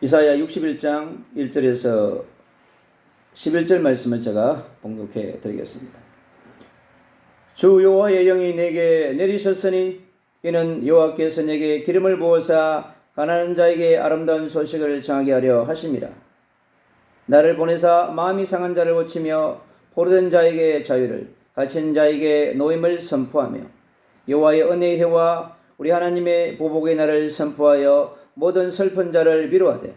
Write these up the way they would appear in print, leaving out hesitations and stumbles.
이사야 61장 1절에서 11절 말씀을 제가 봉독해 드리겠습니다. 주 여호와의 영이 내게 내리셨으니 이는 여호와께서 내게 기름을 부어사 가난한 자에게 아름다운 소식을 전하게 하려 하심이라. 나를 보내사 마음이 상한 자를 고치며 포로된 자에게 자유를, 갇힌 자에게 노임을 선포하며 여호와의 은혜의 해와 우리 하나님의 보복의 날을 선포하여 모든 슬픈 자를 위로하되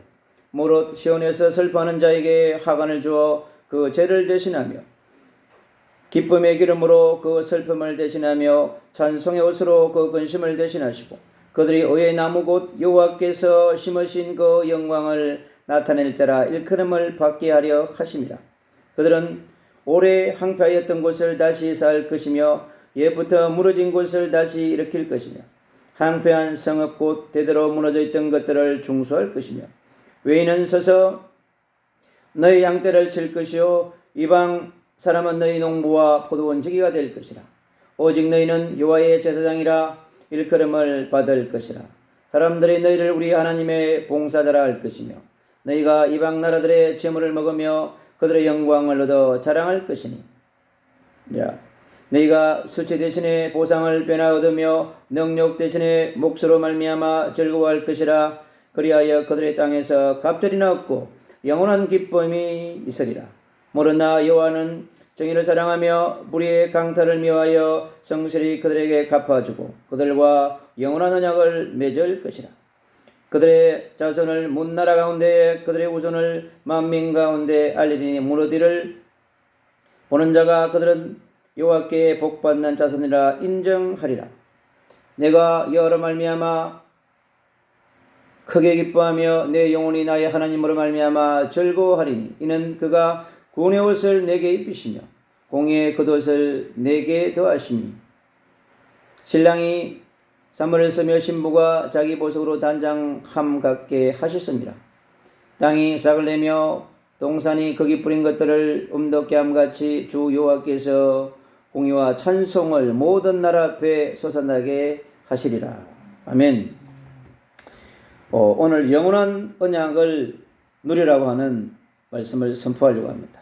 무릇 시온에서 슬퍼하는 자에게 하관을 주어 그 죄를 대신하며 기쁨의 기름으로 그 슬픔을 대신하며 찬송의 옷으로 그 근심을 대신하시고 그들이 의의 나무 곧 여호와께서 심으신 그 영광을 나타낼 자라 일컬음을 받게 하려 하심이라. 그들은 오래 항폐하였던 곳을 다시 쌓을 것이며 옛부터 무너진 곳을 다시 일으킬 것이며 항폐한 성읍 곧 대대로 무너져 있던 것들을 중수할 것이며 외인은 서서 너희 양떼를 칠 것이요 이방 사람은 너희 농부와 포도원 지기가 될 것이라. 오직 너희는 여호와의 제사장이라 일컬음을 받을 것이라. 사람들이 너희를 우리 하나님의 봉사자라 할 것이며 너희가 이방 나라들의 재물을 먹으며 그들의 영광을 얻어 자랑할 것이니 너희가 수치 대신에 보상을 빼나 얻으며 능력 대신에 몫으로 말미암아 즐거워할 것이라. 그리하여 그들의 땅에서 갑절이나 얻고 영원한 기쁨이 있으리라. 모르나 여호와는 정의를 사랑하며 불의의 강탈을 미워하여 성실히 그들에게 갚아주고 그들과 영원한 언약을 맺을 것이라. 그들의 자손을 문나라 가운데 그들의 후손을 만민 가운데 알리니 무너지를 보는 자가 그들은 여호와께 복받는 자손이라 인정하리라. 내가 여호와로 말미암아 크게 기뻐하며 내 영혼이 나의 하나님으로 말미암아 즐거워하리니 이는 그가 구원의 옷을 내게 입히시며 공의의 겉옷을 내게 더하시니 신랑이 쌈을 쓰며 신부가 자기 보석으로 단장함 같게 하셨습니다. 땅이 싹을 내며 동산이 거기 뿌린 것들을 움덮게 함같이 주 여호와께서 공의와 찬송을 모든 나라 앞에 솟아나게 하시리라. 아멘. 오늘 영원한 언약을 누리라고 하는 말씀을 선포하려고 합니다.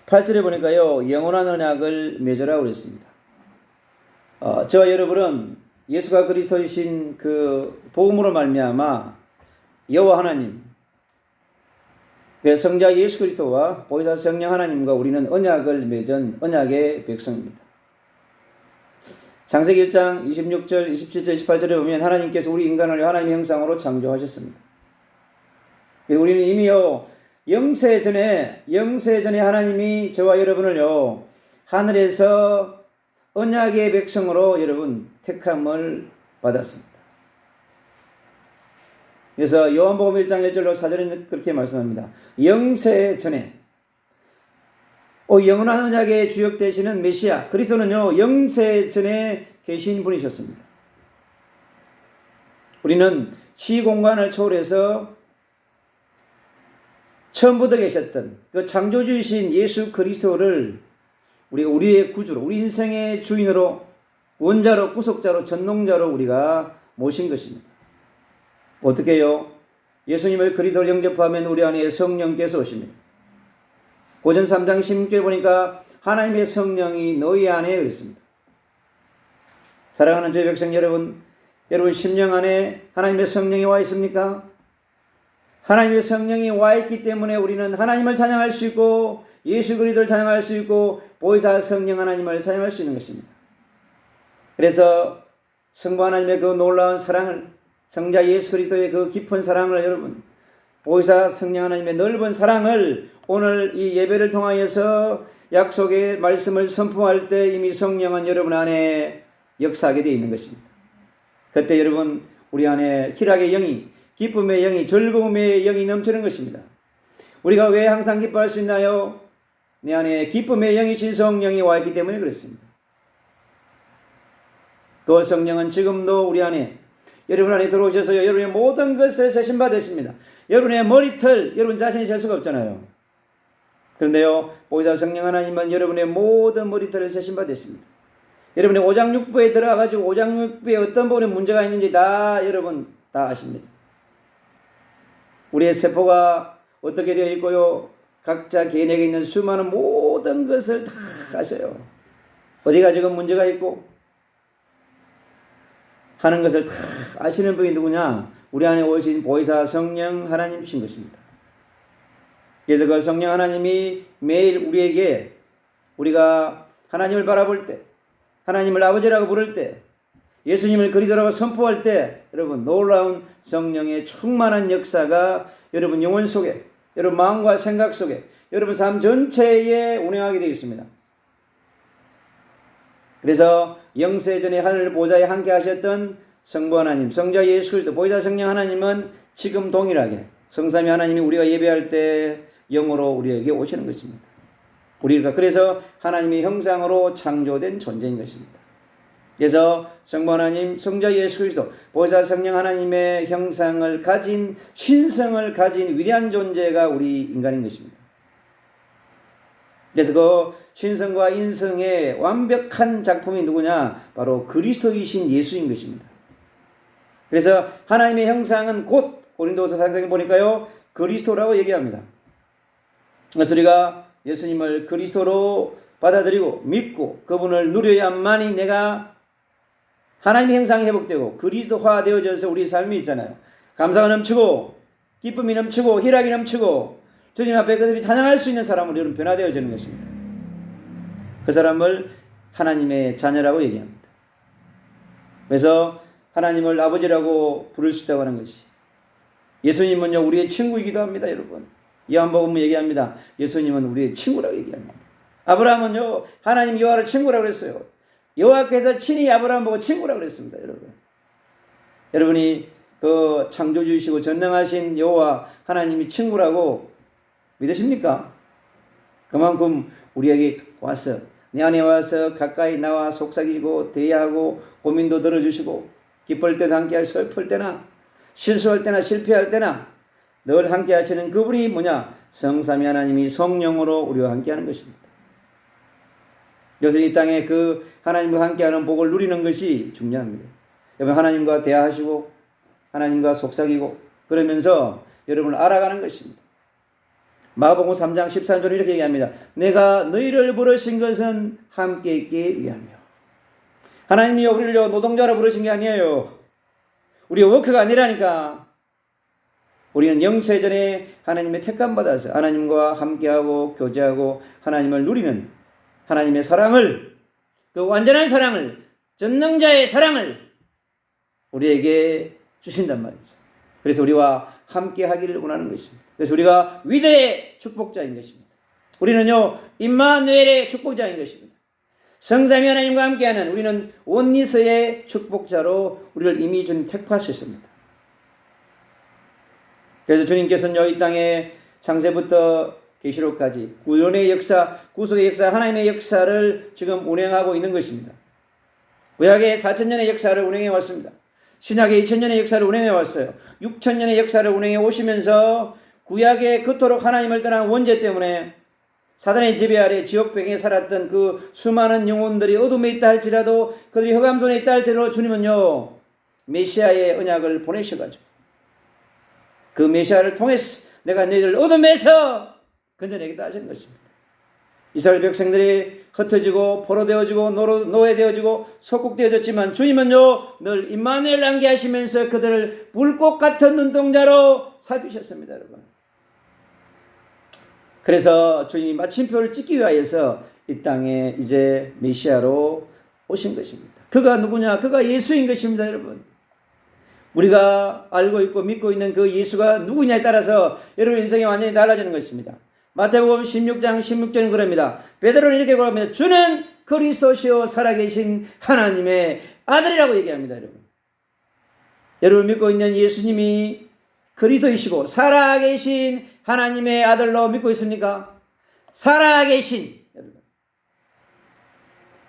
8절에 보니까요, 영원한 언약을 맺으라고 그랬습니다. 저와 여러분은 예수가 그리스도이신 그 복음으로 말미암아 여호와 하나님, 성자 예수 그리스도와 보혜사 성령 하나님과 우리는 언약을 맺은 언약의 백성입니다. 창세기 1장 26절, 27절, 28절에 보면 하나님께서 우리 인간을 하나님의 형상으로 창조하셨습니다. 우리는 이미요 영세 전에 하나님이 저와 여러분을요 하늘에서 언약의 백성으로 여러분 택함을 받았습니다. 그래서 요한복음 1장 1절로 4절에는 그렇게 말씀합니다. 영세 전에 영원한 언약의 주역 되시는 메시아 그리스도는요 영세 전에 계신 분이셨습니다. 우리는 시공간을 초월해서 처음부터 계셨던 그 창조주이신 예수 그리스도를 우리가 우리의 구주로, 우리 인생의 주인으로, 원자로, 구속자로, 전농자로 우리가 모신 것입니다. 어떻게 해요? 예수님을 그리스도를 영접하면 우리 안에 성령께서 오십니다. 고전 3장 16절에 보니까 하나님의 성령이 너희 안에 그랬습니다. 사랑하는 저희 백성 여러분 심령 안에 하나님의 성령이 와 있습니까? 하나님의 성령이 와 있기 때문에 우리는 하나님을 찬양할 수 있고 예수 그리스도를 찬양할 수 있고 보혜사 성령 하나님을 찬양할 수 있는 것입니다. 그래서 성부 하나님의 그 놀라운 사랑을, 성자 예수 그리스도의 그 깊은 사랑을 여러분, 보혜사 성령 하나님의 넓은 사랑을 오늘 이 예배를 통하여서 약속의 말씀을 선포할 때 이미 성령은 여러분 안에 역사하게 되어 있는 것입니다. 그때 여러분 우리 안에 희락의 영이, 기쁨의 영이, 즐거움의 영이 넘치는 것입니다. 우리가 왜 항상 기뻐할 수 있나요? 내 안에 기쁨의 영이신 성령이 와 있기 때문에 그렇습니다. 그 성령은 지금도 우리 안에, 여러분 안에 들어오셔서 여러분의 모든 것을 세신받으십니다. 여러분의 머리털 여러분 자신이 셀 수가 없잖아요. 그런데요 보혜사 성령 하나님은 여러분의 모든 머리털을 세신받으십니다. 여러분의 오장육부에 들어가가지고 오장육부에 어떤 부분에 문제가 있는지 다 여러분 다 아십니다. 우리의 세포가 어떻게 되어 있고요. 각자 개인에게 있는 수많은 모든 것을 다 아셔요. 어디가 지금 문제가 있고 하는 것을 다 아시는 분이 누구냐? 우리 안에 오신 보혜사 성령 하나님이신 것입니다. 그래서 그 성령 하나님이 매일 우리에게 우리가 하나님을 바라볼 때, 하나님을 아버지라고 부를 때, 예수님을 그리스도라고 선포할 때 여러분 놀라운 성령의 충만한 역사가 여러분 영혼 속에, 여러분 마음과 생각 속에, 여러분 삶 전체에 운행하게 되어 있습니다. 그래서 영세전에 하늘 보좌에 함께 하셨던 성부 하나님, 성자 예수 그리스도, 보혜사 성령 하나님은 지금 동일하게 성삼위 하나님이 우리가 예배할 때 영으로 우리에게 오시는 것입니다. 우리가 그래서 하나님의 형상으로 창조된 존재인 것입니다. 그래서 성부 하나님, 성자 예수 그리스도, 보혜사 성령 하나님의 형상을 가진, 신성을 가진 위대한 존재가 우리 인간인 것입니다. 그래서 그 신성과 인성의 완벽한 작품이 누구냐? 바로 그리스도이신 예수인 것입니다. 그래서 하나님의 형상은 곧 고린도서 4장에 보니까요 그리스도라고 얘기합니다. 그래서 우리가 예수님을 그리스도로 받아들이고 믿고 그분을 누려야만이 내가 하나님의 형상이 회복되고 그리스도화 되어져서 우리 삶이 있잖아요. 감사가 넘치고 기쁨이 넘치고 희락이 넘치고 주님 앞에 그들이 찬양할 수 있는 사람으로 여러분 변화되어지는 것입니다. 그 사람을 하나님의 자녀라고 얘기합니다. 그래서 하나님을 아버지라고 부를 수 있다고 하는 것이, 예수님은요 우리의 친구이기도 합니다. 여러분 요한복음 얘기합니다. 예수님은 우리의 친구라고 얘기합니다. 아브라함은요 하나님 여호와를 친구라고 그랬어요. 여호와께서 친히 아브라함 보고 친구라고 그랬습니다. 여러분이 그 창조주이시고 전능하신 여호와 하나님이 친구라고 믿으십니까? 그만큼 우리에게 와서 내 안에 와서 가까이 나와 속삭이고 대화하고 고민도 들어주시고 기쁠 때도 함께 슬플 때나 실수할 때나 실패할 때나 늘 함께 하시는 그분이 뭐냐? 성삼위 하나님이 성령으로 우리와 함께 하는 것입니다. 그래서 이 땅에 그 하나님과 함께하는 복을 누리는 것이 중요합니다. 여러분 하나님과 대화하시고 하나님과 속삭이고 그러면서 여러분을 알아가는 것입니다. 마가복음 3장 13절에 이렇게 얘기합니다. 내가 너희를 부르신 것은 함께 있기 위함이요. 하나님이 우리를 노동자로 부르신 게 아니에요. 우리 워크가 아니라니까. 우리는 영세전에 하나님의 택감 받아서 하나님과 함께하고 교제하고 하나님을 누리는 하나님의 사랑을, 그 완전한 사랑을, 전능자의 사랑을 우리에게 주신단 말이죠. 그래서 우리와 함께 하기를 원하는 것입니다. 그래서 우리가 위대의 축복자인 것입니다. 우리는요 임마누엘의 축복자인 것입니다. 성삼위 하나님과 함께하는 우리는 온니스의 축복자로 우리를 이미 주님 택하셨습니다. 그래서 주님께서는요 이 땅에 창세부터 계시록까지 구원의 역사, 구속의 역사, 하나님의 역사를 지금 운행하고 있는 것입니다. 구약의 4,000년의 역사를 운행해 왔습니다. 신약의 2,000년의 역사를 운행해 왔어요. 6,000년의 역사를 운행해 오시면서 구약의 그토록 하나님을 떠난 원죄 때문에 사단의 지배 아래 지옥병에 살았던 그 수많은 영혼들이 어둠에 있다 할지라도 그들이 흑암손에 있다 할지라도 주님은요 메시아의 언약을 보내셔가지고 그 메시아를 통해서 내가 너희를 어둠에서 건져내겠다 하신 것입니다. 이스라엘 백성들이 흩어지고 포로되어지고 노예되어지고 속국되어졌지만 주님은요 늘 임마누엘 함께 하시면서 그들을 불꽃 같은 눈동자로 살피셨습니다. 여러분. 그래서 주님이 마침표를 찍기 위하여서 이 땅에 이제 메시아로 오신 것입니다. 그가 누구냐? 그가 예수인 것입니다. 여러분. 우리가 알고 있고 믿고 있는 그 예수가 누구냐에 따라서 여러분 인생이 완전히 달라지는 것입니다. 마태복음 16장 16절은 그럽니다. 베드로는 이렇게 고합니다. 주는 그리스도시요 살아계신 하나님의 아들이라고 얘기합니다. 여러분 믿고 있는 예수님이 그리스도이시고 살아계신 하나님의 아들로 믿고 있습니까? 살아계신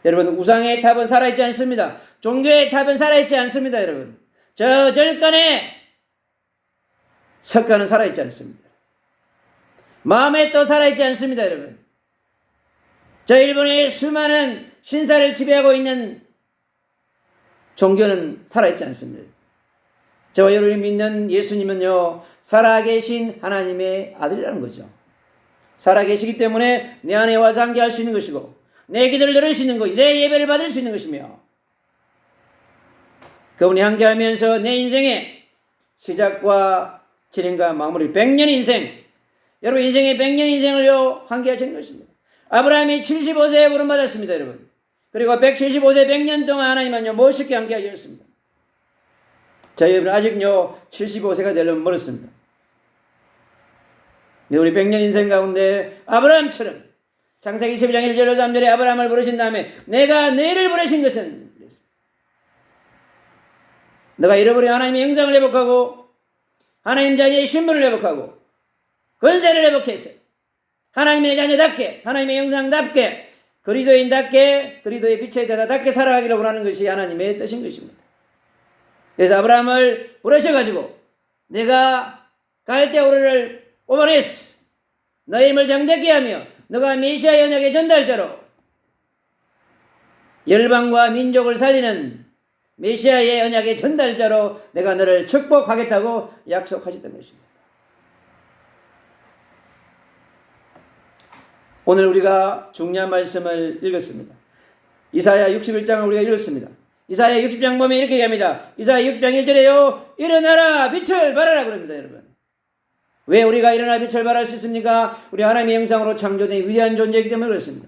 여러분 우상의 탑은 살아있지 않습니다. 종교의 탑은 살아있지 않습니다. 여러분 저 절간에 석가는 살아있지 않습니다. 마음에 또 살아있지 않습니다. 여러분 저 일본의 수많은 신사를 지배하고 있는 종교는 살아있지 않습니다. 저와 여러분이 믿는 예수님은요, 살아계신 하나님의 아들이라는 거죠. 살아계시기 때문에 내 안에 와서 함께할 수 있는 것이고, 내 기도를 들을 수 있는 것이고, 내 예배를 받을 수 있는 것이며, 그분이 함께하면서 내 인생의 시작과 진행과 마무리, 100년 인생, 여러분 인생의 100년 인생을요 함께하시는 것입니다. 아브라함이 75세에 부름받았습니다, 여러분. 그리고 175세 100년 동안 하나님은요 멋있게 함께하셨습니다. 자, 여러분 아직요 75세가 되려면 멀었습니다. 우리 100년 인생 가운데 아브라함처럼 창세기 12장 1절로 3절에 아브라함을 부르신 다음에 내가 너희를 부르신 것은 너가 잃어버린 하나님의 영광을 회복하고 하나님 자녀의 신분을 회복하고 권세를 회복해서 하나님의 자녀답게 하나님의 영상답게 그리스도인답게 그리스도의 빛의 대다답게 살아가기를 원하는 것이 하나님의 뜻인 것입니다. 그래서 아브라함을 부르셔가지고 내가 갈대우르를 뽑아냈어. 너의 힘을 장대케 하며 너가 메시아의 언약의 전달자로 열방과 민족을 살리는 메시아의 언약의 전달자로 내가 너를 축복하겠다고 약속하셨던 것입니다. 오늘 우리가 중요한 말씀을 읽었습니다. 이사야 61장을 우리가 읽었습니다. 이사야 60장 보면 이렇게 얘기합니다. 이사야 6장 1절에요. 일어나라 빛을 발하라 그럽니다, 여러분. 왜 우리가 일어나 빛을 발할 수 있습니까? 우리 하나님의 형상으로 창조된 위대한 존재이기 때문에 그렇습니다.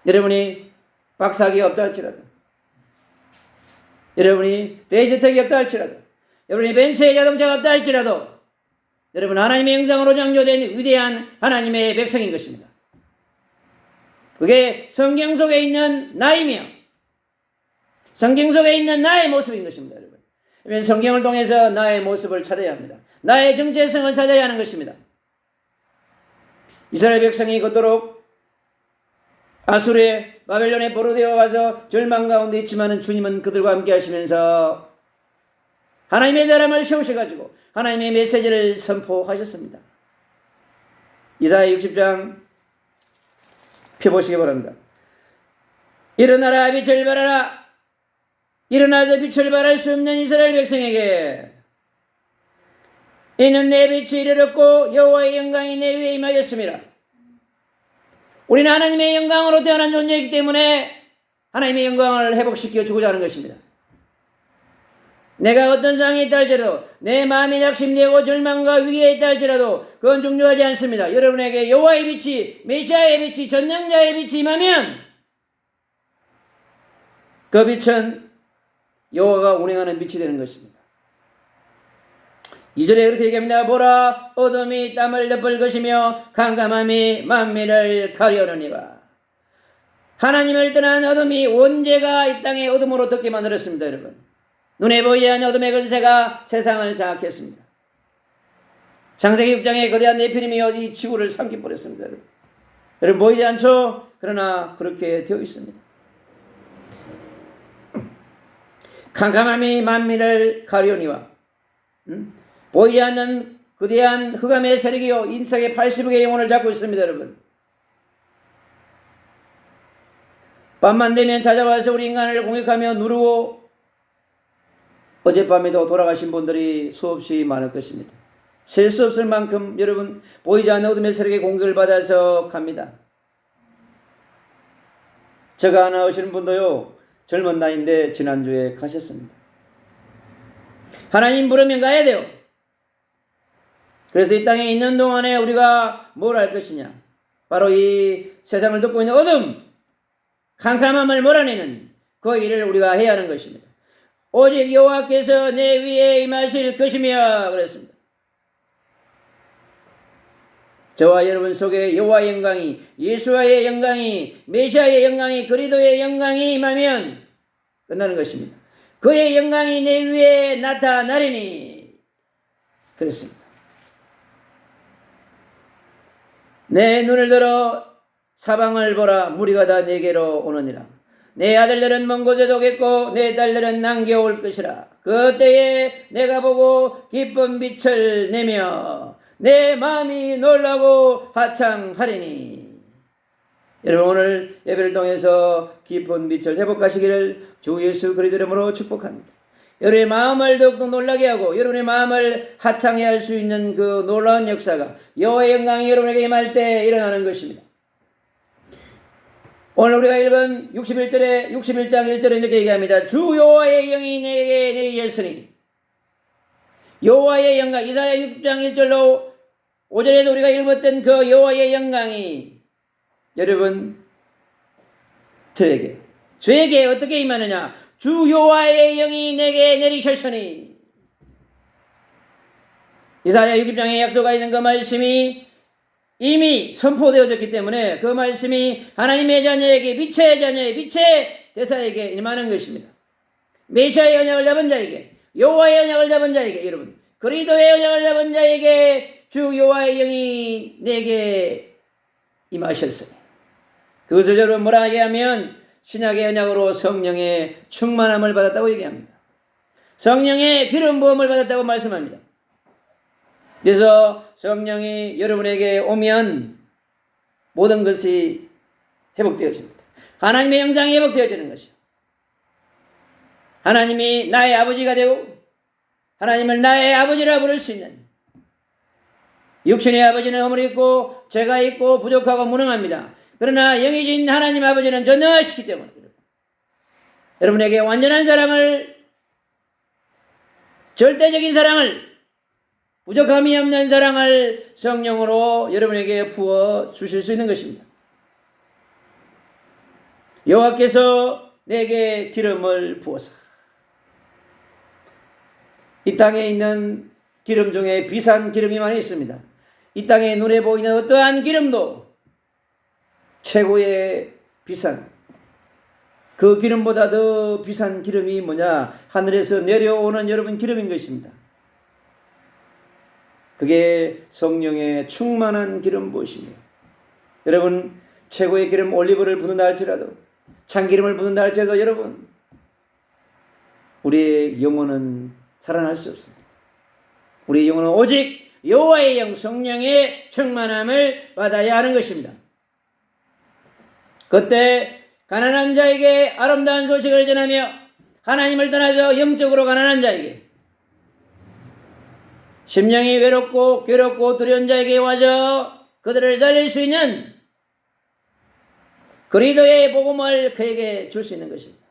여러분이 박사학위가 없다 할지라도, 여러분이 대저택이 없다 할지라도, 여러분이 벤츠의 자동차가 없다 할지라도, 여러분 하나님의 형상으로 창조된 위대한 하나님의 백성인 것입니다. 그게 성경 속에 있는 나이며 성경 속에 있는 나의 모습인 것입니다, 여러분. 성경을 통해서 나의 모습을 찾아야 합니다. 나의 정체성을 찾아야 하는 것입니다. 이스라엘 백성이 그토록 아수르의 바벨론의 포로되어 와서 절망 가운데 있지만은 주님은 그들과 함께 하시면서 하나님의 사람을 세우셔가지고 하나님의 메시지를 선포하셨습니다. 이사야 60장 펴보시기 바랍니다. 일어나라 빛을 발하라. 일어나서 빛을 발할 수 없는 이스라엘 백성에게 이는 내 빛이 이르렀고 여호와의 영광이 내 위에 임하였습니다. 우리는 하나님의 영광으로 태어난 존재이기 때문에 하나님의 영광을 회복시켜 주고자 하는 것입니다. 내가 어떤 상황에 있다 할지라도 내 마음이 낙심되고 절망과 위기에 있다 할지라도 그건 중요하지 않습니다. 여러분에게 여호와의 빛이 메시아의 빛이 전능자의 빛이 임하면 그 빛은 여호와가 운행하는 빛이 되는 것입니다. 2절에 그렇게 얘기합니다. 보라 어둠이 땅을 덮을 것이며 캄캄함이 만민을 가려느니라. 하나님을 떠난 어둠이 원죄가 이 땅의 어둠으로 덮게 만들었습니다, 여러분. 눈에 보이지 않는 어둠의 권세가 세상을 장악했습니다. 창세기 6장에 거대한 네피림이 이 지구를 삼켜버렸습니다, 여러분. 여러분 보이지 않죠? 그러나 그렇게 되어 있습니다. 캄캄함이 만민을 가려니와 보이지 않는 거대한 흑암의 세력이요 인석의 80억의 영혼을 잡고 있습니다, 여러분. 밤만 되면 찾아와서 우리 인간을 공격하며 누르고 어젯밤에도 돌아가신 분들이 수없이 많을 것입니다. 셀 수 없을 만큼 여러분 보이지 않는 어둠의 세력의 공격을 받아서 갑니다. 제가 하나 오시는 분도요 젊은 나이인데 지난주에 가셨습니다. 하나님 부르면 가야 돼요. 그래서 이 땅에 있는 동안에 우리가 뭘 할 것이냐, 바로 이 세상을 덮고 있는 어둠 캄캄함을 몰아내는 그 일을 우리가 해야 하는 것입니다. 오직 여호와께서 내 위에 임하실 것이며 그랬습니다. 저와 여러분 속에 여호와의 영광이, 예수와의 영광이, 메시아의 영광이, 그리스도의 영광이 임하면 끝나는 것입니다. 그의 영광이 내 위에 나타나리니 그랬습니다. 내 눈을 들어 사방을 보라. 무리가 다 내게로 오느니라. 내 아들들은 먼 곳에서 오겠고 내 딸들은 남겨올 것이라. 그때에 내가 보고 기쁜 빛을 내며 내 마음이 놀라고 화창하리니. 여러분 오늘 예배를 통해서 기쁜 빛을 회복하시기를 주 예수 그리스도 이름으로 축복합니다. 여러분의 마음을 더욱더 놀라게 하고 여러분의 마음을 하창해 할 수 있는 그 놀라운 역사가 여호와의 영광이 여러분에게 임할 때 일어나는 것입니다. 오늘 우리가 읽은 61장 1절에 이렇게 얘기합니다. 주 여호와의 영이 내게 내리셨으니, 여호와의 영광, 이사야 6장 1절로 5절에도 우리가 읽었던 그 여호와의 영광이 여러분 저에게 어떻게 임하느냐? 주 여호와의 영이 내게 내리셨으니. 이사야 60장에 약속하여 있는 그 말씀이 이미 선포되어졌기 때문에 그 말씀이 하나님의 자녀에게, 빛의 자녀의 빛의 대사에게 임하는 것입니다. 메시아의 언약을 잡은 자에게, 여호와의 언약을 잡은 자에게, 여러분 그리스도의 언약을 잡은 자에게 주 여호와의 영이 내게 임하셨으니. 그것을 여러분 뭐라 얘기하면 신약의 언약으로 성령의 충만함을 받았다고 얘기합니다. 성령의 기름 부음을 받았다고 말씀합니다. 그래서 성령이 여러분에게 오면 모든 것이 회복되었습니다. 하나님의 영장이 회복되어지는 것이요. 하나님이 나의 아버지가 되고 하나님을 나의 아버지라 부를 수 있는, 육신의 아버지는 허물이 있고 죄가 있고 부족하고 무능합니다. 그러나 영이신 하나님 아버지는 전능하시기 때문에 여러분에게 완전한 사랑을, 절대적인 사랑을, 부족함이 없는 사랑을 성령으로 여러분에게 부어 주실 수 있는 것입니다. 여호와께서 내게 기름을 부어서, 이 땅에 있는 기름 중에 비싼 기름이 많이 있습니다. 이 땅에 눈에 보이는 어떠한 기름도 최고의 비싼, 그 기름보다 더 비싼 기름이 뭐냐? 하늘에서 내려오는 여러분 기름인 것입니다. 그게 성령의 충만한 기름 부으시며, 여러분 최고의 기름 올리브를 붓는다 할지라도, 참기름을 붓는다 할지라도 여러분 우리의 영혼은 살아날 수 없습니다. 우리의 영혼은 오직 여호와의 영, 성령의 충만함을 받아야 하는 것입니다. 그때 가난한 자에게 아름다운 소식을 전하며, 하나님을 떠나서 영적으로 가난한 자에게, 심령이 외롭고 괴롭고 두려운 자에게 와서 그들을 살릴 수 있는 그리스도의 복음을 그에게 줄 수 있는 것입니다.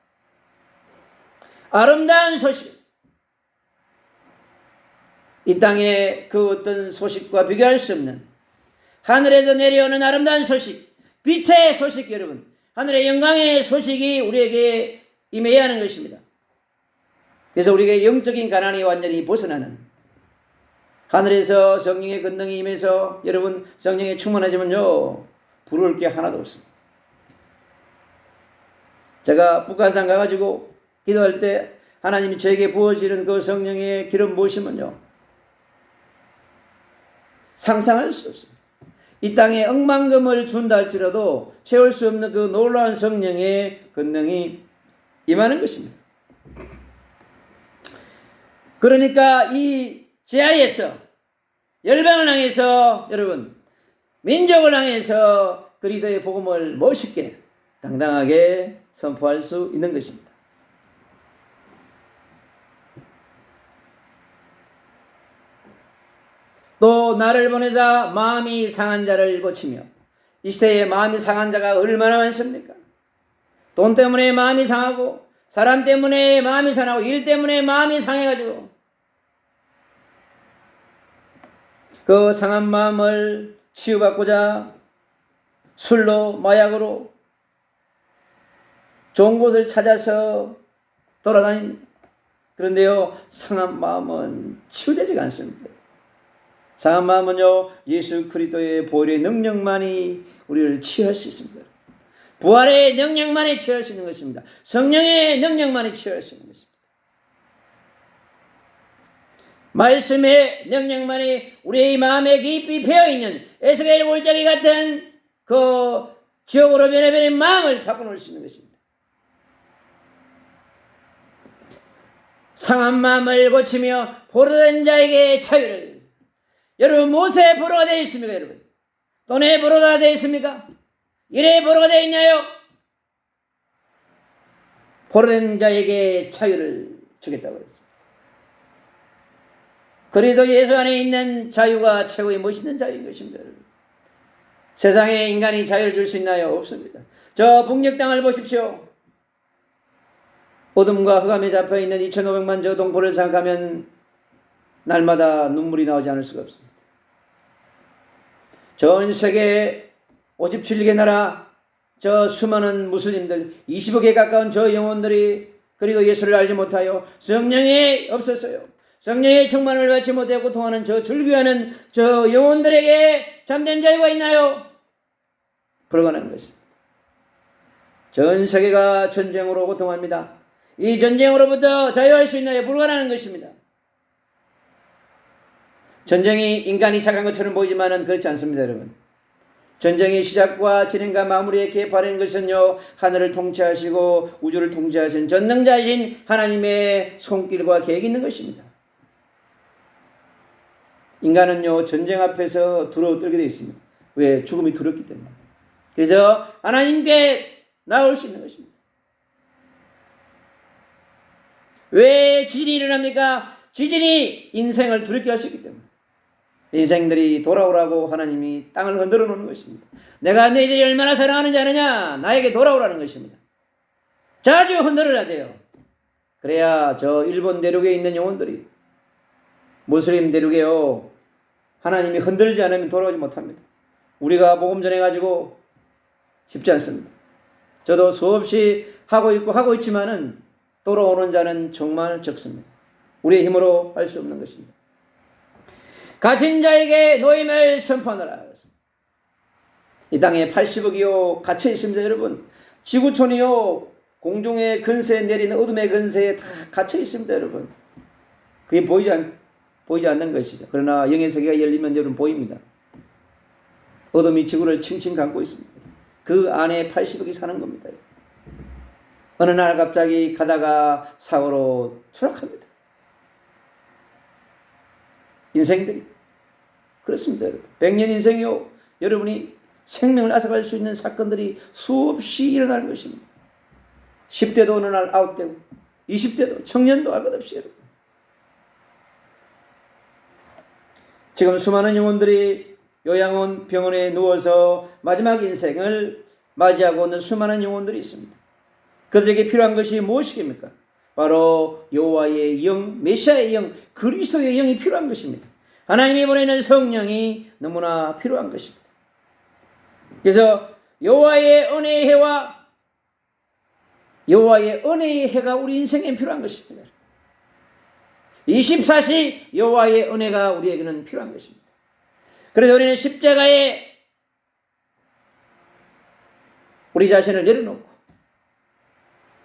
아름다운 소식, 이 땅의 그 어떤 소식과 비교할 수 없는 하늘에서 내려오는 아름다운 소식, 빛의 소식, 여러분 하늘의 영광의 소식이 우리에게 임해야 하는 것입니다. 그래서 우리에게 영적인 가난이 완전히 벗어나는, 하늘에서 성령의 권능이 임해서 여러분 성령에 충만하지만요 부러울 게 하나도 없습니다. 제가 북한산 가가지고 기도할 때 하나님이 저에게 부어지는 그 성령의 기름 부으시면요 상상할 수 없습니다. 이 땅에 억만금을 준다 할지라도 채울 수 없는 그 놀라운 성령의 권능이 임하는 것입니다. 그러니까 이 제하에서 열방을 향해서, 여러분 민족을 향해서 그리스도의 복음을 멋있게 당당하게 선포할 수 있는 것입니다. 또 나를 보내사 마음이 상한 자를 고치며, 이 시대에 마음이 상한 자가 얼마나 많습니까? 돈 때문에 마음이 상하고, 사람 때문에 마음이 상하고, 일 때문에 마음이 상해가지고 그 상한 마음을 치유받고자 술로, 마약으로 좋은 곳을 찾아서 돌아다닙니다. 그런데요 상한 마음은 치유되지가 않습니다. 상한 마음은요 예수 그리스도의 보혈의 능력만이 우리를 치유할 수 있습니다. 부활의 능력만이 치유할 수 있는 것입니다. 성령의 능력만이 치유할 수 있는 것입니다. 말씀의 능력만이 우리의 마음에 깊이 배어있는 에스겔 골짜기 같은 그 지옥으로 변해버린 마음을 바꿔놓을 수 있는 것입니다. 상한 마음을 고치며 포로된 자에게 자유를. 여러분 무엇에 포로가 되어 있습니까? 여러분 돈에 포로가 되어 있습니까? 일에 포로가 되어 있나요? 포로된 자에게 자유를 주겠다고 했습니다. 그리스도 예수 안에 있는 자유가 최고의 멋있는 자유인 것입니다. 세상에 인간이 자유를 줄 수 있나요? 없습니다. 저 북녘 땅을 보십시오. 어둠과 흑암에 잡혀있는 2,500만 저 동포를 생각하면 날마다 눈물이 나오지 않을 수가 없습니다. 전 세계 57개 나라 저 수많은 무슬림들 20억에 가까운 저 영혼들이 그리고 예수를 알지 못하여 성령이 없었어요. 성령의 충만을 받지 못해 고통하는 저 즐겨하는 저 영혼들에게 참된 자유가 있나요? 불가능한 것입니다. 전 세계가 전쟁으로 고통합니다. 이 전쟁으로부터 자유할 수 있나요? 불가능한 것입니다. 전쟁이 인간이 착한 것처럼 보이지만은 그렇지 않습니다, 여러분. 전쟁의 시작과 진행과 마무리에 개입하는 것은요, 하늘을 통치하시고 우주를 통치하신 전능자이신 하나님의 손길과 계획이 있는 것입니다. 인간은요, 전쟁 앞에서 두려워 떨게 되어 있습니다. 왜? 죽음이 두렵기 때문에. 그래서 하나님께 나올 수 있는 것입니다. 왜 지진이 일어납니까? 지진이 인생을 두렵게 할 수 있기 때문에. 인생들이 돌아오라고 하나님이 땅을 흔들어 놓는 것입니다. 내가 너희들이 얼마나 사랑하는지 아느냐? 나에게 돌아오라는 것입니다. 자주 흔들어야 돼요. 그래야 저 일본 대륙에 있는 영혼들이 무슬림 대륙에요, 하나님이 흔들지 않으면 돌아오지 못합니다. 우리가 복음 전해가지고 쉽지 않습니다. 저도 수없이 하고 있고 하고 있지만은 돌아오는 자는 정말 적습니다. 우리의 힘으로 할 수 없는 것입니다. 갇힌 자에게 노임을 선포하노라. 이 땅에 80억이요 갇혀 있습니다, 여러분. 지구촌이요 공중의 근세에 내리는 어둠의 근세에 다 갇혀 있습니다, 여러분. 그게 보이지 않는 것이죠. 그러나 영의 세계가 열리면 여러분 보입니다. 어둠이 지구를 칭칭 감고 있습니다. 그 안에 80억이 사는 겁니다. 어느 날 갑자기 가다가 사고로 추락합니다. 인생들이 그렇습니다, 여러분. 100년 인생이요, 여러분이 생명을 앗아갈 수 있는 사건들이 수없이 일어나는 것입니다. 10대도 어느 날 아웃되고 20대도 청년도 알 것 없이 여러분. 지금 수많은 영혼들이 요양원 병원에 누워서 마지막 인생을 맞이하고 있는 수많은 영혼들이 있습니다. 그들에게 필요한 것이 무엇이겠습니까? 바로 여호와의 영, 메시아의 영, 그리스도의 영이 필요한 것입니다. 하나님이 보내는 성령이 너무나 필요한 것입니다. 그래서 여호와의 은혜의 해와 여호와의 은혜의 해가 우리 인생에 필요한 것입니다. 24시 여호와의 은혜가 우리에게는 필요한 것입니다. 그래서 우리는 십자가에 우리 자신을 내려놓고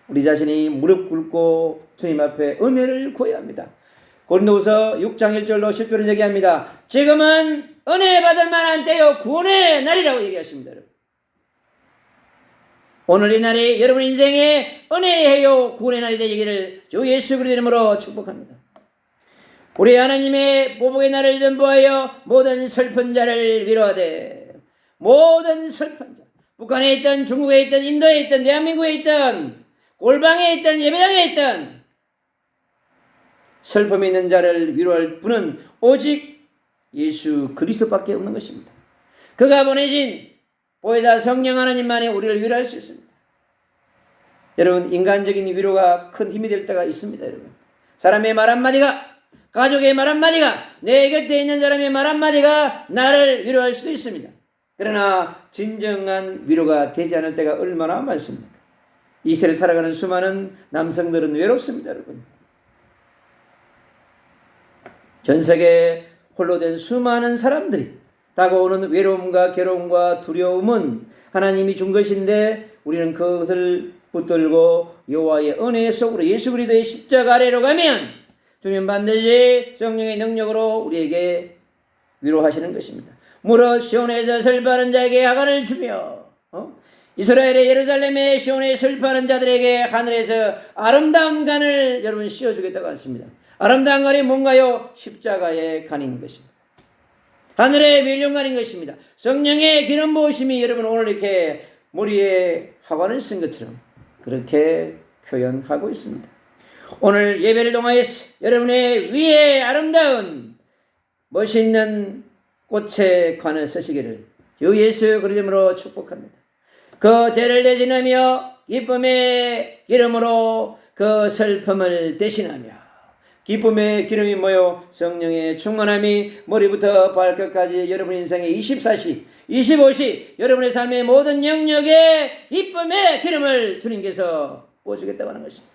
우리 자신이 무릎 꿇고 주님 앞에 은혜를 구해야 합니다. 고린도후서 6장 1절로 10절은 얘기합니다. 지금은 은혜 받을 만한 때요 구원의 날이라고 얘기하십니다. 여러분. 오늘 이 날이 여러분 인생의 은혜의 해요 구원의 날이 되기를 주 예수 그리스도의 이름으로 축복합니다. 우리 하나님의 보복의 날을 전부하여 모든 슬픈 자를 위로하되, 모든 슬픈 자, 북한에 있든 중국에 있든 인도에 있든 대한민국에 있든 골방에 있든 예배당에 있든 슬픔이 있는 자를 위로할 분은 오직 예수 그리스도밖에 없는 것입니다. 그가 보내신 보혜사 성령 하나님만이 우리를 위로할 수 있습니다. 여러분, 인간적인 위로가 큰 힘이 될 때가 있습니다. 여러분, 사람의 말 한마디가, 가족의 말 한마디가, 내 곁에 있는 사람의 말 한마디가 나를 위로할 수도 있습니다. 그러나 진정한 위로가 되지 않을 때가 얼마나 많습니까? 이 세를 살아가는 수많은 남성들은 외롭습니다. 여러분, 전 세계에 홀로 된 수많은 사람들이 다가오는 외로움과 괴로움과 두려움은 하나님이 준 것인데 우리는 그것을 붙들고 여호와의 은혜 속으로 예수 그리스도의 십자가 아래로 가면 주님 반드시 성령의 능력으로 우리에게 위로하시는 것입니다. 무릇 시온에서 슬퍼하는 자에게 하관을 주며 이스라엘의 예루살렘의 시온에 슬퍼하는 자들에게 하늘에서 아름다운 간을 여러분 씌워주겠다고 했습니다. 아름다운 간이 뭔가요? 십자가의 간인 것입니다. 하늘의 멸륜간인 것입니다. 성령의 기름 부으심이 여러분 오늘 이렇게 머리에 하관을 쓴 것처럼 그렇게 표현하고 있습니다. 오늘 예배를 통하여 여러분의 위에 아름다운 멋있는 꽃에 관을 쓰시기를 주 예수 그리스도로 축복합니다. 그 죄를 대신하며 기쁨의 기름으로 그 슬픔을 대신하며 기쁨의 기름이 뭐요? 성령의 충만함이 머리부터 발끝까지 여러분 인생의 24시, 25시 여러분의 삶의 모든 영역에 기쁨의 기름을 주님께서 부어주겠다고 하는 것입니다.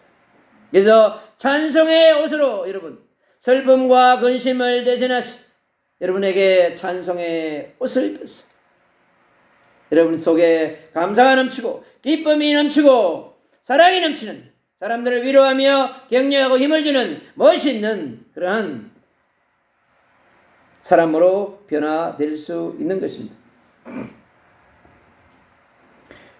그래서 찬송의 옷으로 여러분 슬픔과 근심을 대신하시 여러분에게 찬송의 옷을 입혔습니다. 여러분 속에 감사가 넘치고 기쁨이 넘치고 사랑이 넘치는 사람들을 위로하며 격려하고 힘을 주는 멋있는 그러한 사람으로 변화될 수 있는 것입니다.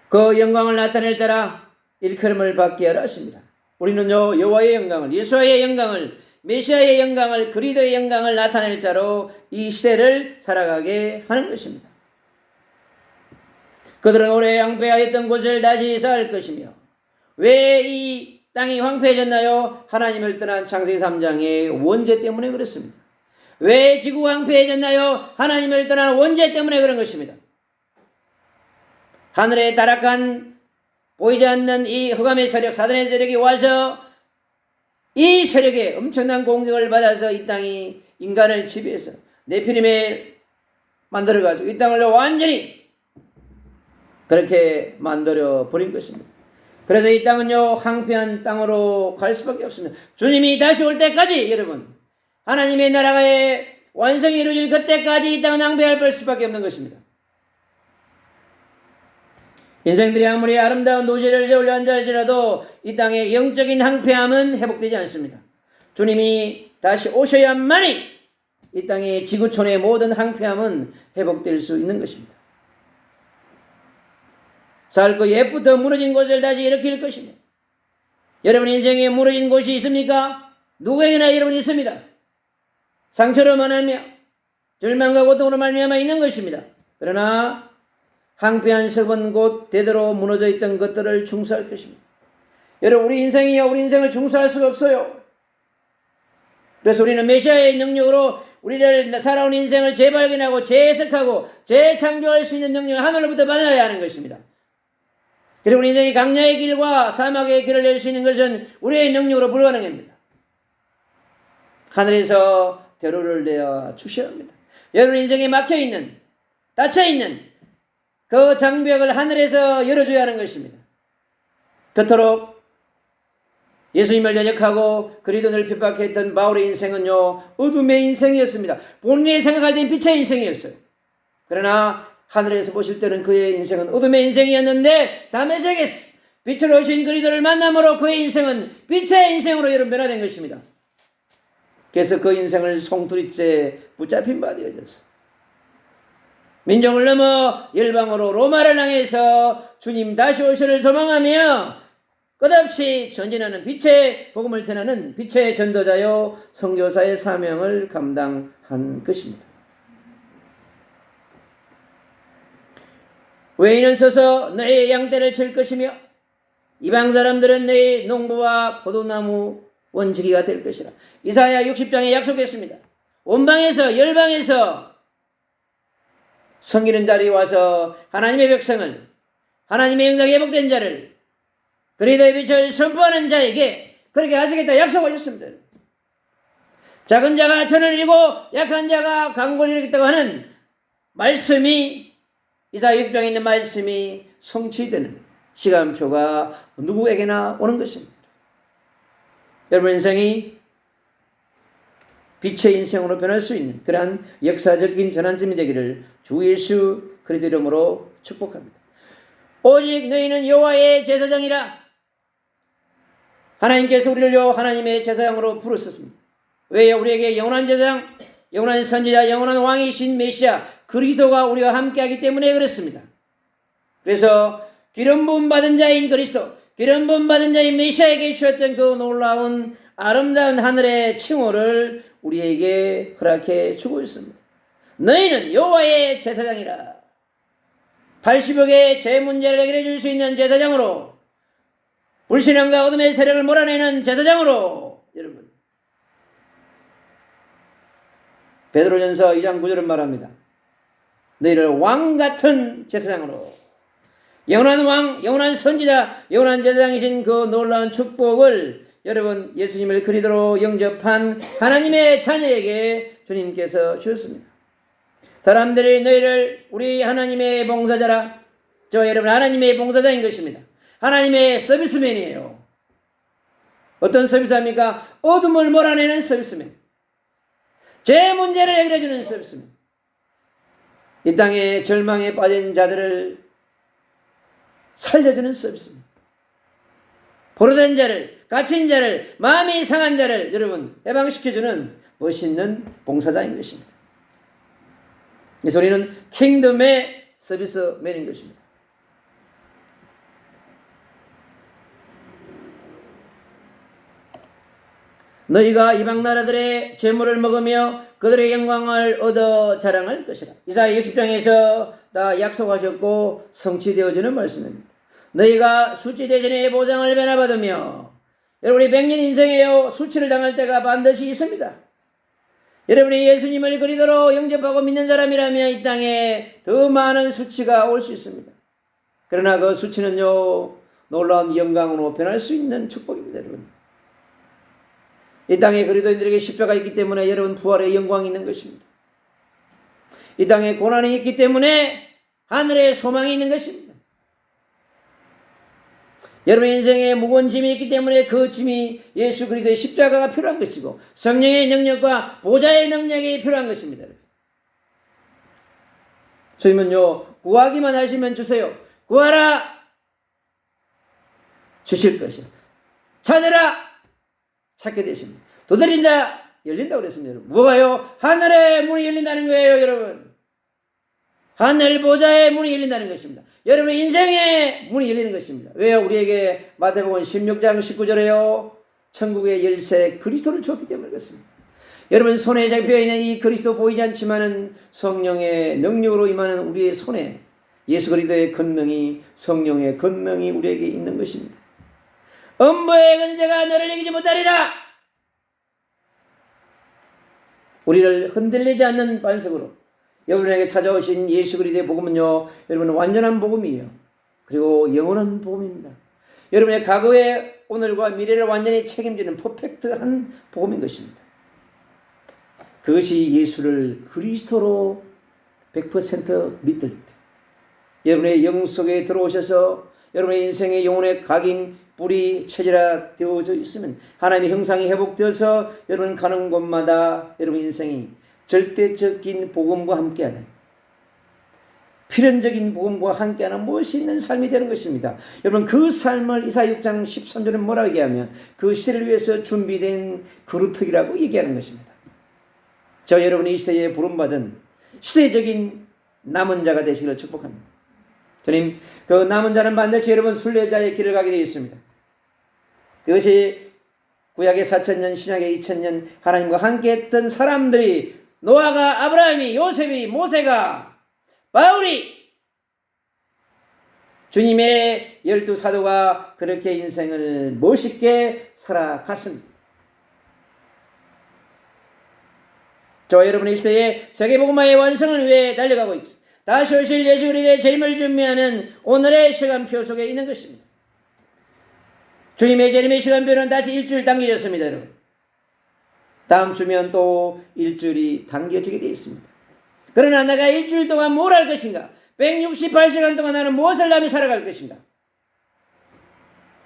그 영광을 나타낼 자라 일컬음을 받게 하라 하십니다. 우리는요 여호와의 영광을, 예수와의 영광을, 메시아의 영광을, 그리스도의 영광을 나타낼 자로 이 시대를 살아가게 하는 것입니다. 그들은 오래 황폐하였던 곳을 다시 쌓을 것이며 왜 이 땅이 황폐해졌나요? 하나님을 떠난 창세기 3장의 원죄 때문에 그렇습니다. 왜 지구가 황폐해졌나요? 하나님을 떠난 원죄 때문에 그런 것입니다. 하늘의 타락한 보이지 않는 이 흑암의 세력, 사단의 세력이 와서 이 세력에 엄청난 공격을 받아서 이 땅이 인간을 지배해서 네피림에 만들어가지고 이 땅을 완전히 그렇게 만들어 버린 것입니다. 그래서 이 땅은요 황폐한 땅으로 갈 수밖에 없습니다. 주님이 다시 올 때까지 여러분 하나님의 나라의 완성이 이루어질 그때까지 이 땅은 황폐할 수밖에 없는 것입니다. 인생들이 아무리 아름다운 노제를 올려 앉아 할지라도 이 땅의 영적인 황폐함은 회복되지 않습니다. 주님이 다시 오셔야만이 이 땅의 지구촌의 모든 황폐함은 회복될 수 있는 것입니다. 쌀고 옛부터 무너진 곳을 다시 일으킬 것입니다. 여러분 인생에 무너진 곳이 있습니까? 누구에게나 여러분 있습니다. 상처로 말하며 절망과 고통으로 말미암아 있는 것입니다. 그러나 황폐한 썩은 곳 대대로 무너져 있던 것들을 중수할 것입니다. 여러분 우리 인생이요 우리 인생을 중수할 수가 없어요. 그래서 우리는 메시아의 능력으로 우리를 살아온 인생을 재발견하고 재해석하고 재창조할 수 있는 능력을 하늘로부터 받아야 하는 것입니다. 그리고 우리 인생이 강야의 길과 사막의 길을 낼 수 있는 것은 우리의 능력으로 불가능합니다. 하늘에서 대로를 내어 주셔야 합니다. 여러분 인생에 막혀있는 닫혀있는 그 장벽을 하늘에서 열어줘야 하는 것입니다. 그토록 예수님을 대적하고 그리스도를 핍박했던 바울의 인생은요 어둠의 인생이었습니다. 본인이 생각할 땐 빛의 인생이었어요. 그러나 하늘에서 보실 때는 그의 인생은 어둠의 인생이었는데 다메섹에서 빛으로 오신 그리스도를 만남으로 그의 인생은 빛의 인생으로 여러분 변화된 것입니다. 그래서 그 인생을 송두리째 붙잡힌 바 되어졌어요. 민족을 넘어 열방으로 로마를 향해서 주님 다시 오시를 소망하며 끝없이 전진하는 빛의 복음을 전하는 빛의 전도자요 선교사의 사명을 감당한 것입니다. 외인은 서서 너의 양떼를 칠 것이며 이방 사람들은 너의 농부와 포도나무 원지기가 될 것이라. 이사야 60장에 약속했습니다. 온방에서 열방에서 섬기는 자리에 와서 하나님의 백성을 하나님의 영광이 회복된 자를 그리스도의 빛을 선포하는 자에게 그렇게 하시겠다 약속하셨습니다. 작은 자가 천을 이루고 약한 자가 강고를 이루겠다고 하는 말씀이 이사야 6장에 있는 말씀이 성취되는 시간표가 누구에게나 오는 것입니다. 여러분 인생이 빛의 인생으로 변할 수 있는 그러한 역사적인 전환점이 되기를 주 예수 그리스도 이름으로 축복합니다. 오직 너희는 여호와의 제사장이라. 하나님께서 우리를요 하나님의 제사장으로 부르셨습니다. 왜요? 우리에게 영원한 제사장, 영원한 선지자, 영원한 왕이신 메시아 그리스도가 우리와 함께하기 때문에 그렇습니다. 그래서 기름 부음 받은 자인 그리스도, 기름 부음 받은 자인 메시아에게 주셨던 그 놀라운 아름다운 하늘의 칭호를 우리에게 허락해 주고 있습니다. 너희는 여호와의 제사장이라. 80여 개의 죄 문제를 해결해 줄 수 있는 제사장으로, 불신앙과 어둠의 세력을 몰아내는 제사장으로 여러분 베드로전서 2장 9절은 말합니다. 너희를 왕같은 제사장으로, 영원한 왕, 영원한 선지자, 영원한 제사장이신 그 놀라운 축복을 여러분 예수님을 그리스도로 영접한 하나님의 자녀에게 주님께서 주셨습니다. 사람들이 너희를 우리 하나님의 봉사자라, 저 여러분 하나님의 봉사자인 것입니다. 하나님의 서비스맨이에요. 어떤 서비스합니까? 어둠을 몰아내는 서비스맨, 제 문제를 해결해 주는 서비스맨, 이 땅에 절망에 빠진 자들을 살려주는 서비스맨, 포로된 자를, 갇힌 자를, 마음이 상한 자를 여러분 해방시켜주는 멋있는 봉사자인 것입니다. 이 소리는 킹덤의 서비스맨인 것입니다. 너희가 이방 나라들의 재물을 먹으며 그들의 영광을 얻어 자랑할 것이라. 이사야 60장에서 다 약속하셨고 성취되어지는 말씀입니다. 너희가 수치대전의 보장을 변화받으며, 여러분이 100년 인생에요 수치를 당할 때가 반드시 있습니다. 여러분이 예수님을 그리스도로 영접하고 믿는 사람이라면 이 땅에 더 많은 수치가 올 수 있습니다. 그러나 그 수치는요 놀라운 영광으로 변할 수 있는 축복입니다. 여러분, 이 땅에 그리스도인들에게 십자가 있기 때문에 여러분 부활의 영광이 있는 것입니다. 이 땅에 고난이 있기 때문에 하늘의 소망이 있는 것입니다. 여러분 인생에 무거운 짐이 있기 때문에 그 짐이 예수 그리스도의 십자가가 필요한 것이고 성령의 능력과 보좌의 능력이 필요한 것입니다. 주님은요 구하기만 하시면 주세요. 구하라 주실 것이요, 찾으라 찾게 되십니다. 두드린다 열린다고 그랬습니다. 여러분, 뭐가요? 하늘의 문이 열린다는 거예요. 여러분, 하늘 보좌의 문이 열린다는 것입니다. 여러분 인생의 문이 열리는 것입니다. 왜요? 우리에게 마태복음 16장 19절에요 천국의 열쇠 그리스도를 주었기 때문에 그렇습니다. 여러분 손에 잡혀있는 이 그리스도 보이지 않지만은 성령의 능력으로 임하는 우리의 손에 예수 그리스도의 권능이, 성령의 권능이 우리에게 있는 것입니다. 음부의 권세가 너를 이기지 못하리라. 우리를 흔들리지 않는 반석으로 여러분에게 찾아오신 예수 그리스도의 복음은요 여러분 완전한 복음이에요. 그리고 영원한 복음입니다. 여러분의 과거의 오늘과 미래를 완전히 책임지는 퍼펙트한 복음인 것입니다. 그것이 예수를 그리스도로 100% 믿을 때 여러분의 영 속에 들어오셔서 여러분의 인생의 영혼의 각인, 뿌리, 체질화 되어져 있으면 하나님의 형상이 회복되어서 여러분 가는 곳마다 여러분 인생이 절대적인 복음과 함께하는, 필연적인 복음과 함께하는 멋있는 삶이 되는 것입니다. 여러분 그 삶을 이사야 6장 13절은 뭐라고 얘기하면 그 시대를 위해서 준비된 그루터기라고 얘기하는 것입니다. 저 여러분이 이 시대에 부름받은 시대적인 남은 자가 되시기를 축복합니다. 주님, 그 남은 자는 반드시 여러분 순례자의 길을 가게 되어 있습니다. 그것이 구약의 4,000년, 신약의 2,000년 하나님과 함께 했던 사람들이, 노아가, 아브라함이, 요셉이, 모세가, 바울이, 주님의 12사도가 그렇게 인생을 멋있게 살아갔습니다. 저와 여러분의 이 시대에 세계복음화의 완성을 위해 달려가고 있습니다. 다시 오실 예수 그리스도의 재림을 준비하는 오늘의 시간표 속에 있는 것입니다. 주님의 재림의 시간표는 다시 일주일 당겨졌습니다. 여러분, 다음 주면 또 일주일이 당겨지게 되어 있습니다. 그러나 내가 일주일 동안 뭘 할 것인가? 168시간 동안 나는 무엇을 하며 살아갈 것인가?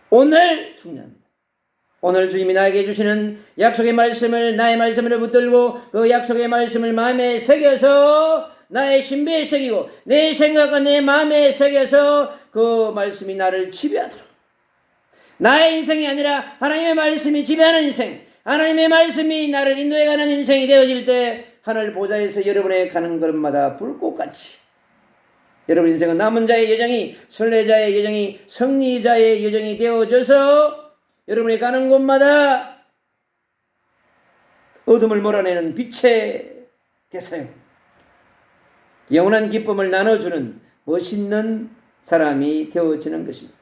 오늘 중요합니다. 오늘 주님이 나에게 주시는 약속의 말씀을 나의 말씀으로 붙들고 그 약속의 말씀을 마음에 새겨서 나의 신비에 새기고 내 생각과 내 마음에 새겨서 그 말씀이 나를 지배하도록, 나의 인생이 아니라 하나님의 말씀이 지배하는 인생, 하나님의 말씀이 나를 인도해가는 인생이 되어질 때 하늘 보좌에서 여러분의 가는 걸음마다 불꽃같이 여러분 인생은 남은 자의 여정이, 순례자의 여정이, 승리자의 여정이 되어져서 여러분이 가는 곳마다 어둠을 몰아내는 빛의 대사요, 영원한 기쁨을 나눠주는 멋있는 사람이 되어지는 것입니다.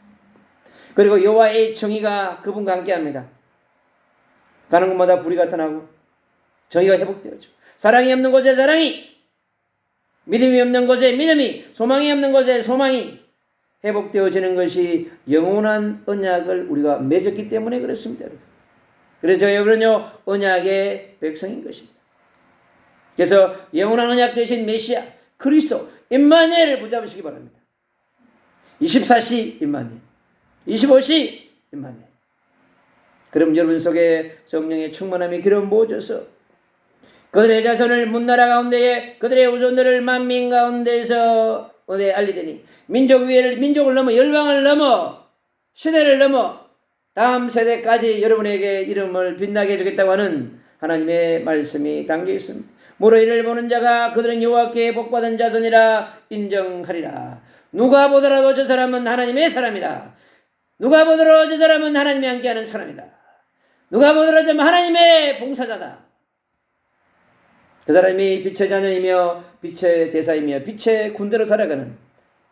그리고 여호와의 정의가 그분과 함께합니다. 가는 곳마다 불이 나타나고 정의가 회복되어지고 사랑이 없는 곳에 사랑이, 믿음이 없는 곳에 믿음이, 소망이 없는 곳에 소망이 회복되어지는 것이 영원한 언약을 우리가 맺었기 때문에 그렇습니다. 그래서 여러분은요, 언약의 백성인 것입니다. 그래서 영원한 언약 되신 메시아 그리스도 임마누엘을 붙잡으시기 바랍니다. 24시 임마누엘, 25시 임마누엘. 그럼 여러분 속에 성령의 충만함이 기름 부어져서 그들의 자손을 문나라 가운데에 그들의 후손들을 만민 가운데서 알리되니 민족을 넘어 열방을 넘어 시대를 넘어 다음 세대까지 여러분에게 이름을 빛나게 해주겠다고 하는 하나님의 말씀이 담겨 있습니다. 무릇 이를 보는 자가 그들은 여호와께 복받은 자손이라 인정하리라. 누가 보더라도 저 사람은 하나님의 사람이다. 누가 보더라도 저 사람은 하나님이 함께하는 사람이다. 누가 보더라도 하나님의 봉사자다. 그 사람이 빛의 자녀이며 빛의 대사이며 빛의 군대로 살아가는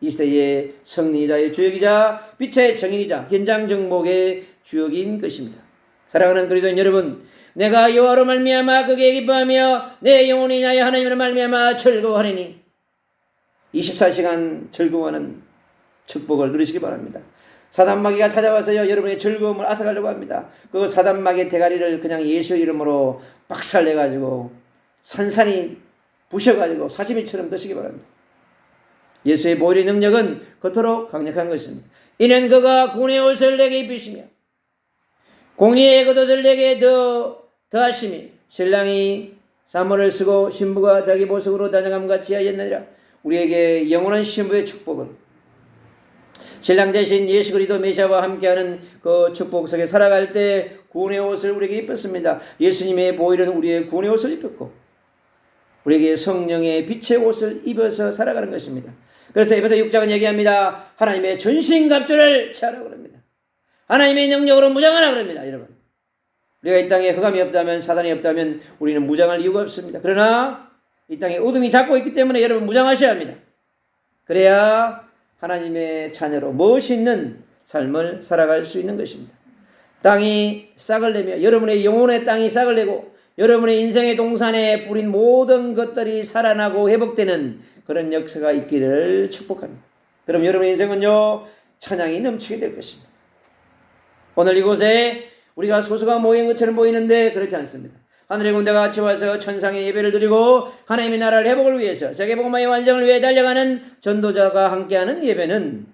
이 시대의 승리자의 주역이자 빛의 정인이자 현장 정복의 주역인 것입니다. 사랑하는 그리스도인 여러분, 내가 여호와로 말미암아 그게 기뻐하며 내 영혼이 나의 하나님으로 말미암아 즐거워하리니 24시간 즐거워하는 축복을 누리시기 바랍니다. 사단마귀가 찾아와서요, 여러분의 즐거움을 앗아가려고 합니다. 그 사단마귀의 대가리를 그냥 예수의 이름으로 박살내가지고 산산이 부셔가지고 사시미처럼 드시기 바랍니다. 예수의 보혈의 능력은 그토록 강력한 것입니다. 이는 그가 구원의 옷을 내게 입히시며 공의의 겉옷을 내게 더하시며 신랑이 사모를 쓰고 신부가 자기 보석으로 다정함같이 하였느니라. 우리에게 영원한 신부의 축복을 신랑 대신 예수 그리스도 메시아와 함께하는 그 축복 속에 살아갈 때 구원의 옷을 우리에게 입혔습니다. 예수님의 보혈은 우리의 구원의 옷을 입혔고 우리에게 성령의 빛의 옷을 입어서 살아가는 것입니다. 그래서 에베소 6장은 얘기합니다. 하나님의 전신갑주를 취하라고 합니다. 하나님의 능력으로 무장하라고 합니다. 여러분, 우리가 이 땅에 흑암이 없다면, 사단이 없다면 우리는 무장할 이유가 없습니다. 그러나 이 땅에 어둠이 잡고 있기 때문에 여러분 무장하셔야 합니다. 그래야 하나님의 자녀로 멋있는 삶을 살아갈 수 있는 것입니다. 땅이 싹을 내며 여러분의 영혼의 땅이 싹을 내고 여러분의 인생의 동산에 뿌린 모든 것들이 살아나고 회복되는 그런 역사가 있기를 축복합니다. 그럼 여러분의 인생은요, 찬양이 넘치게 될 것입니다. 오늘 이곳에 우리가 소수가 모인 것처럼 보이는데 그렇지 않습니다. 하늘의 군대가 같이 와서 천상의 예배를 드리고 하나님의 나라를 회복을 위해서 세계복음화의 완성을 위해 달려가는 전도자가 함께하는 예배는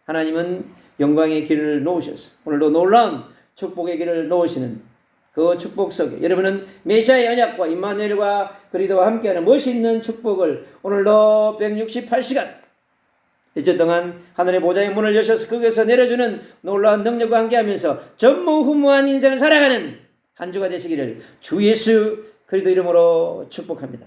하나님은 영광의 길을 놓으셔서 오늘도 놀라운 축복의 길을 놓으시는 그 축복 속에 여러분은 메시아의 언약과 임마누엘과 그리스도와 함께하는 멋있는 축복을 오늘도 168시간 일주 동안 하늘의 보좌의 문을 여셔서 거기에서 내려주는 놀라운 능력과 함께하면서 전무후무한 인생을 살아가는 한 주가 되시기를 주 예수 그리스도 이름으로 축복합니다.